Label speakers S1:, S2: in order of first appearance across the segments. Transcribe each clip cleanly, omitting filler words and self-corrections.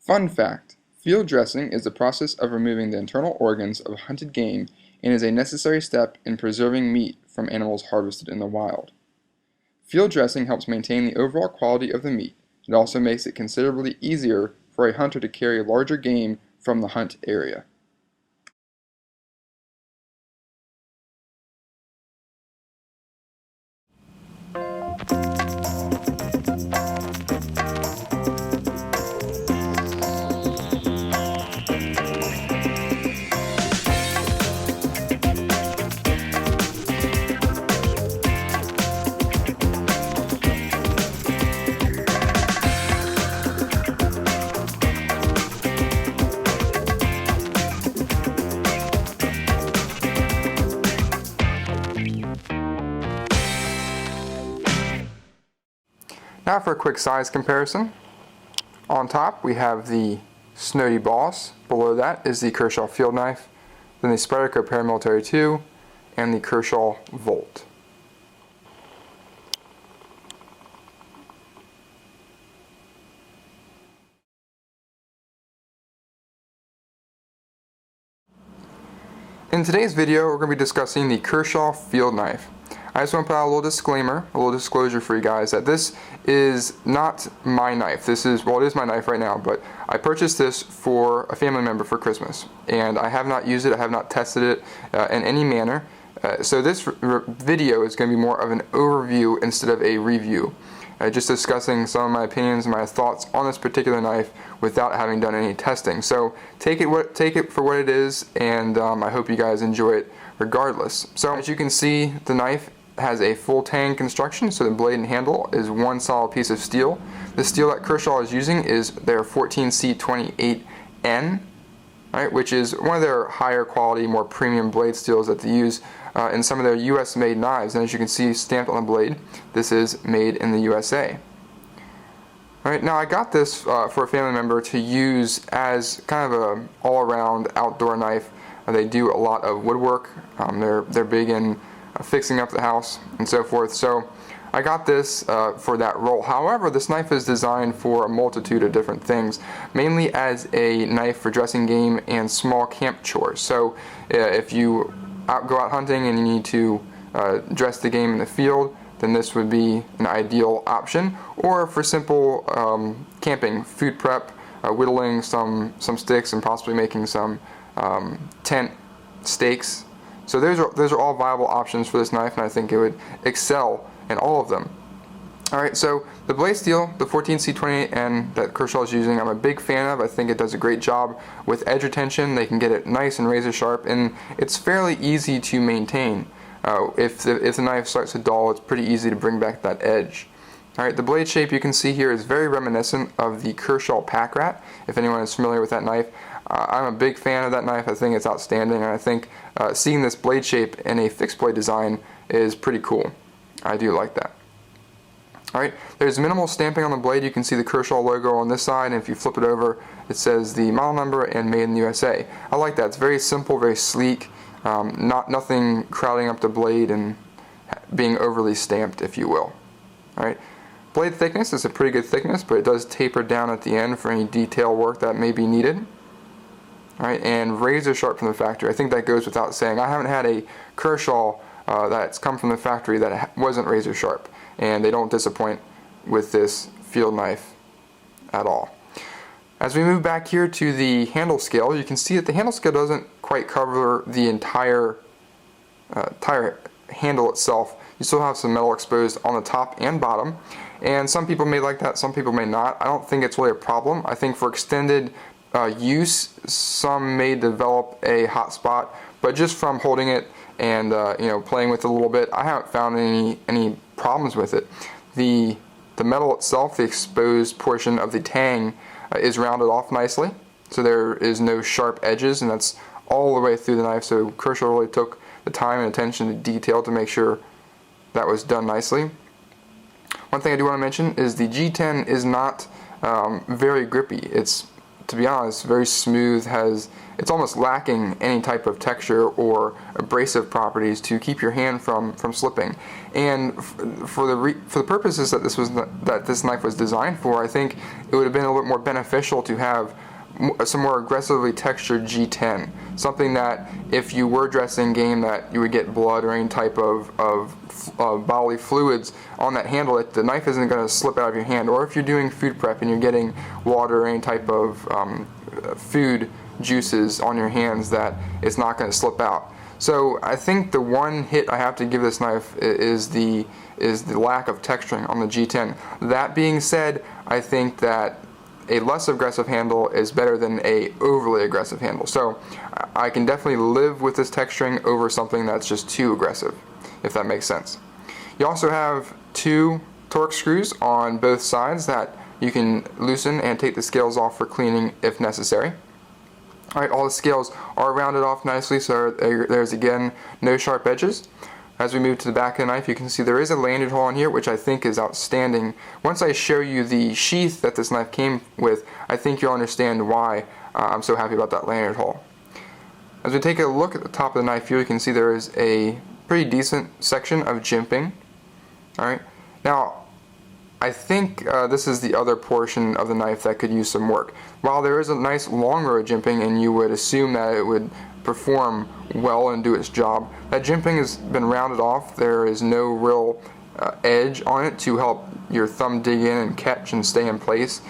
S1: Fun fact: field dressing is the process of removing the internal organs of hunted game and is a necessary step in preserving meat from animals harvested in the wild. Field dressing helps maintain the overall quality of the meat. It also makes it considerably easier for a hunter to carry larger game from the hunt area. Now for a quick size comparison. On top we have the Snody Boss, below that is the Kershaw Field Knife, then the Spyderco Paramilitary 2, and the Kershaw Volt. In today's video we're going to be discussing the Kershaw Field Knife. I just want to put out a little disclaimer, a little disclosure for you guys that this is not my knife. This is, well, it is my knife right now, but I purchased this for a family member for Christmas, and I have not used it, I have not tested it in any manner. So this video is going to be more of an overview instead of a review. Just discussing some of my opinions and my thoughts on this particular knife without having done any testing. So take it for what it is, and I hope you guys enjoy it regardless. So as you can see, the knife has a full tang construction, so the blade and handle is one solid piece of steel. The steel that Kershaw is using is their 14C28N, right, which is one of their higher quality, more premium blade steels that they use in some of their US made knives. And as you can see stamped on the blade, this is made in the USA. Right, now I got this for a family member to use as kind of a all-around outdoor knife. They do a lot of woodwork. They're big in fixing up the house and so forth. So I got this for that role. However, this knife is designed for a multitude of different things, mainly as a knife for dressing game and small camp chores. So if you go out hunting and you need to dress the game in the field, then this would be an ideal option. Or for simple camping, food prep, whittling some sticks and possibly making some tent stakes. So those are all viable options for this knife, and I think it would excel in all of them. Alright, so the blade steel, the 14C28N that Kershaw is using, I'm a big fan of. I think it does a great job with edge retention. They can get it nice and razor sharp, and it's fairly easy to maintain. If the knife starts to dull, it's pretty easy to bring back that edge. Alright, the blade shape you can see here is very reminiscent of the Kershaw Pack Rat, if anyone is familiar with that knife. I'm a big fan of that knife. I think it's outstanding, and I think seeing this blade shape in a fixed blade design is pretty cool. I do like that. Alright, there's minimal stamping on the blade. You can see the Kershaw logo on this side, and if you flip it over, it says the model number and made in the USA. I like that. It's very simple, very sleek, nothing crowding up the blade and being overly stamped, if you will. Alright, blade thickness is a pretty good thickness, but it does taper down at the end for any detail work that may be needed. Alright, and razor sharp from the factory. I think that goes without saying. I haven't had a Kershaw that's come from the factory that wasn't razor sharp, and they don't disappoint with this field knife at all. As we move back here to the handle scale, you can see that the handle scale doesn't quite cover the entire handle itself. You still have some metal exposed on the top and bottom, and some people may like that, some people may not. I don't think it's really a problem. I think for extended use, some may develop a hot spot, but just from holding it and playing with it a little bit, I haven't found any problems with it. The metal itself, the exposed portion of the tang, is rounded off nicely, so there is no sharp edges, and that's all the way through the knife. So Kershaw really took the time and attention to detail to make sure that was done nicely. One thing I do want to mention is the G10 is not very grippy. It's to be honest, very smooth. It's almost lacking any type of texture or abrasive properties to keep your hand from slipping. And for the purposes that this knife was designed for, I think it would have been a little bit more beneficial to have some more aggressively textured G10, something that if you were dressing game that you would get blood or any type of bodily fluids on that handle, that the knife isn't going to slip out of your hand. Or if you're doing food prep and you're getting water or any type of food juices on your hands, that it's not going to slip out. So I think the one hit I have to give this knife is the lack of texturing on the G10. That being said, I think that a less aggressive handle is better than a overly aggressive handle. So I can definitely live with this texturing over something that's just too aggressive, if that makes sense. You also have 2 Torx screws on both sides that you can loosen and take the scales off for cleaning if necessary. Alright, all the scales are rounded off nicely, so there's again no sharp edges. As we move to the back of the knife, you can see there is a lanyard hole in here, which I think is outstanding. Once I show you the sheath that this knife came with, I think you'll understand why I'm so happy about that lanyard hole. As we take a look at the top of the knife here, you can see there is a pretty decent section of jimping. Alright, now I think this is the other portion of the knife that could use some work. While there is a nice long row of jimping, and you would assume that it would perform well and do its job, that jimping has been rounded off. There is no real edge on it to help your thumb dig in and catch and stay in place.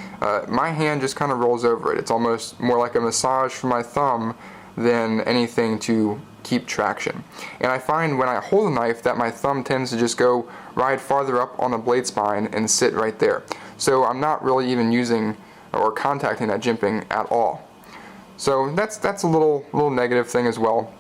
S1: My hand just kind of rolls over it. It's almost more like a massage for my thumb than anything to keep traction. And I find when I hold a knife that my thumb tends to just go right farther up on the blade spine and sit right there. So I'm not really even using or contacting that jimping at all. So that's a little negative thing as well.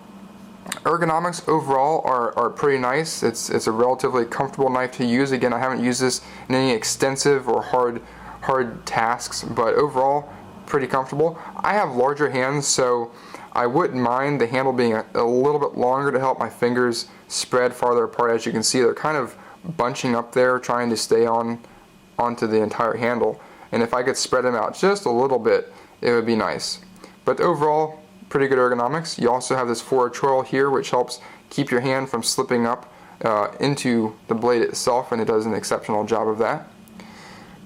S1: Ergonomics overall are pretty nice. It's a relatively comfortable knife to use. Again, I haven't used this in any extensive or hard tasks, but overall pretty comfortable. I have larger hands, so I wouldn't mind the handle being a little bit longer to help my fingers spread farther apart. As you can see, they're kind of bunching up there, trying to stay onto the entire handle. And if I could spread them out just a little bit, it would be nice. But overall, pretty good ergonomics. You also have this forward choil here, which helps keep your hand from slipping up into the blade itself, and it does an exceptional job of that.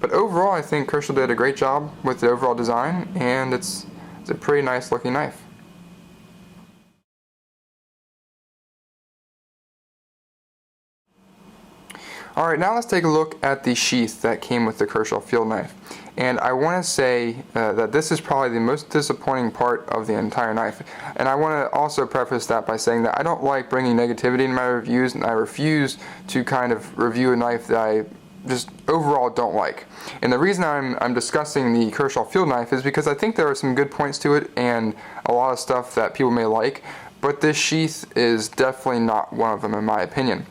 S1: But overall, I think Kershaw did a great job with the overall design, and it's a pretty nice looking knife. Alright, now let's take a look at the sheath that came with the Kershaw field knife. And I want to say that this is probably the most disappointing part of the entire knife. And I want to also preface that by saying that I don't like bringing negativity in my reviews, and I refuse to kind of review a knife that I just overall don't like. And the reason I'm discussing the Kershaw field knife is because I think there are some good points to it and a lot of stuff that people may like, but this sheath is definitely not one of them in my opinion.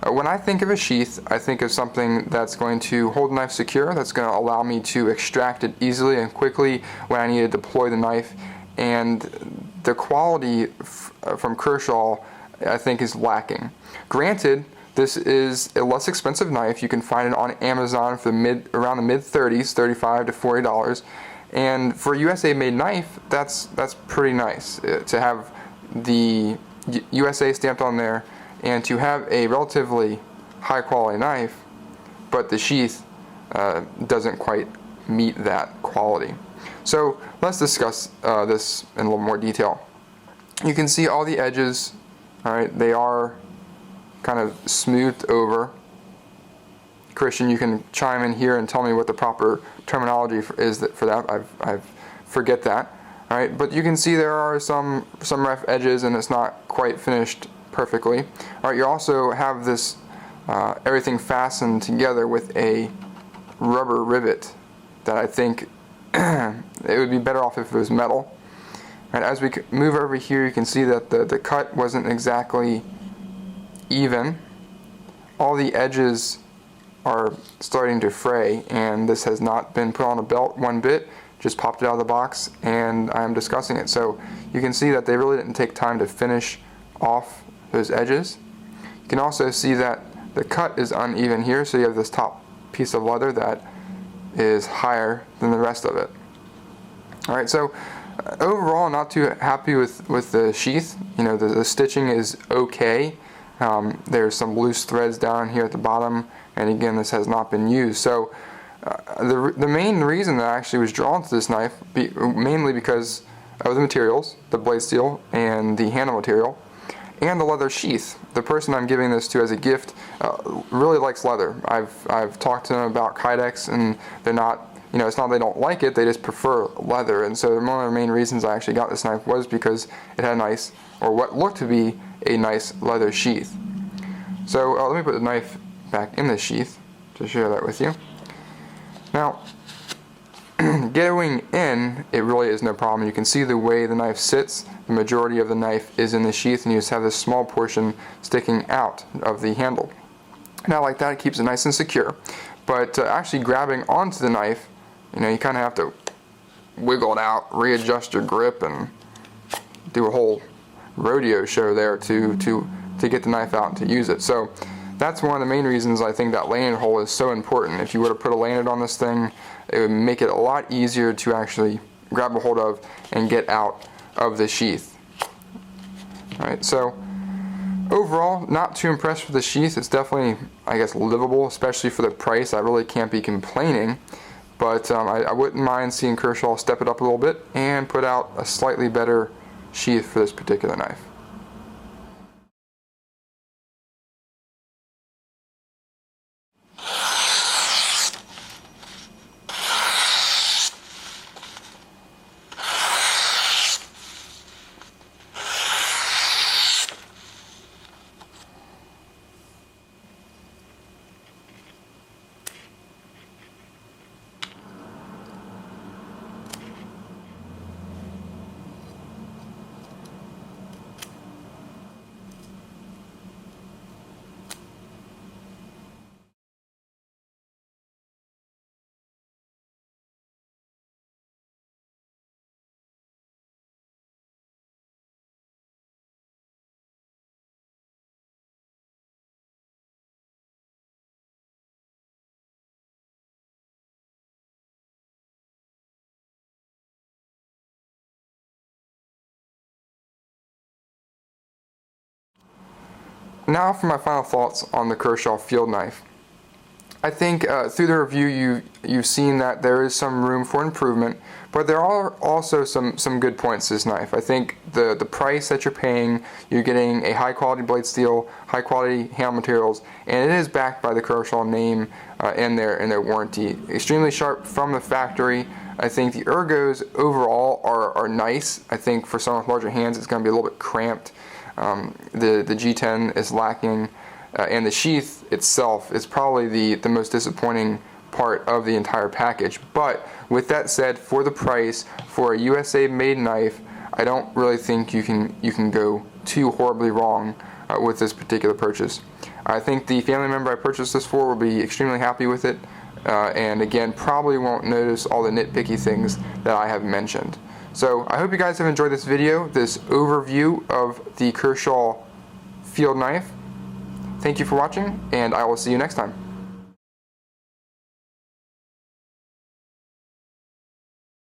S1: When I think of a sheath, I think of something that's going to hold the knife secure, that's going to allow me to extract it easily and quickly when I need to deploy the knife. And the quality from Kershaw, I think, is lacking. Granted, this is a less expensive knife. You can find it on Amazon for around the mid-30s, $35 to $40. And for a USA made knife, that's pretty nice to have the USA stamped on there, and to have a relatively high quality knife, but the sheath doesn't quite meet that quality. So let's discuss this in a little more detail. You can see all the edges, alright, they are kind of smoothed over. Christian, you can chime in here and tell me what the proper terminology is for that. I forget that. Alright, but you can see there are some rough edges, and it's not quite finished perfectly. Alright, you also have this everything fastened together with a rubber rivet that I think it would be better off if it was metal. And as we move over here, you can see that the cut wasn't exactly even. All the edges are starting to fray, and this has not been put on a belt one bit, just popped it out of the box, and I'm discussing it. So you can see that they really didn't take time to finish off those edges. You can also see that the cut is uneven here, so you have this top piece of leather that is higher than the rest of it. Alright, so overall, not too happy with the sheath. You know, the stitching is okay. There's some loose threads down here at the bottom, and again, this has not been used. So the main reason that I actually was drawn to this knife, mainly because of the materials, the blade steel and the handle material, and the leather sheath. The person I'm giving this to as a gift really likes leather. I've talked to them about Kydex, and they're not, you know, it's not they don't like it, they just prefer leather. And so one of the main reasons I actually got this knife was because it had a nice, or what looked to be a nice leather sheath. So let me put the knife back in the sheath to share that with you. Now, going in, it really is no problem. You can see the way the knife sits. The majority of the knife is in the sheath, and you just have this small portion sticking out of the handle. Now, like that, it keeps it nice and secure. But actually grabbing onto the knife, you know, you kind of have to wiggle it out, readjust your grip, and do a whole rodeo show there to get the knife out and to use it. So that's one of the main reasons I think that lanyard hole is so important. If you were to put a lanyard on this thing, it would make it a lot easier to actually grab a hold of and get out of the sheath. Alright, so overall, not too impressed with the sheath. It's definitely, I guess, livable, especially for the price. I really can't be complaining. But I wouldn't mind seeing Kershaw step it up a little bit and put out a slightly better sheath for this particular knife. Now for my final thoughts on the Kershaw field knife. I think through the review you've seen that there is some room for improvement, but there are also some good points to this knife. I think the price that you're paying, you're getting a high quality blade steel, high quality handle materials, and it is backed by the Kershaw name and their warranty. Extremely sharp from the factory. I think the ergos overall are nice. I think for someone with larger hands it's going to be a little bit cramped. The G10 is lacking, and the sheath itself is probably the most disappointing part of the entire package. But with that said, for the price, for a USA made knife, I don't really think you can go too horribly wrong with this particular purchase. I think the family member I purchased this for will be extremely happy with it, and again, probably won't notice all the nitpicky things that I have mentioned. So I hope you guys have enjoyed this video, this overview of the Kershaw field knife. Thank you for watching, and I will see you next time.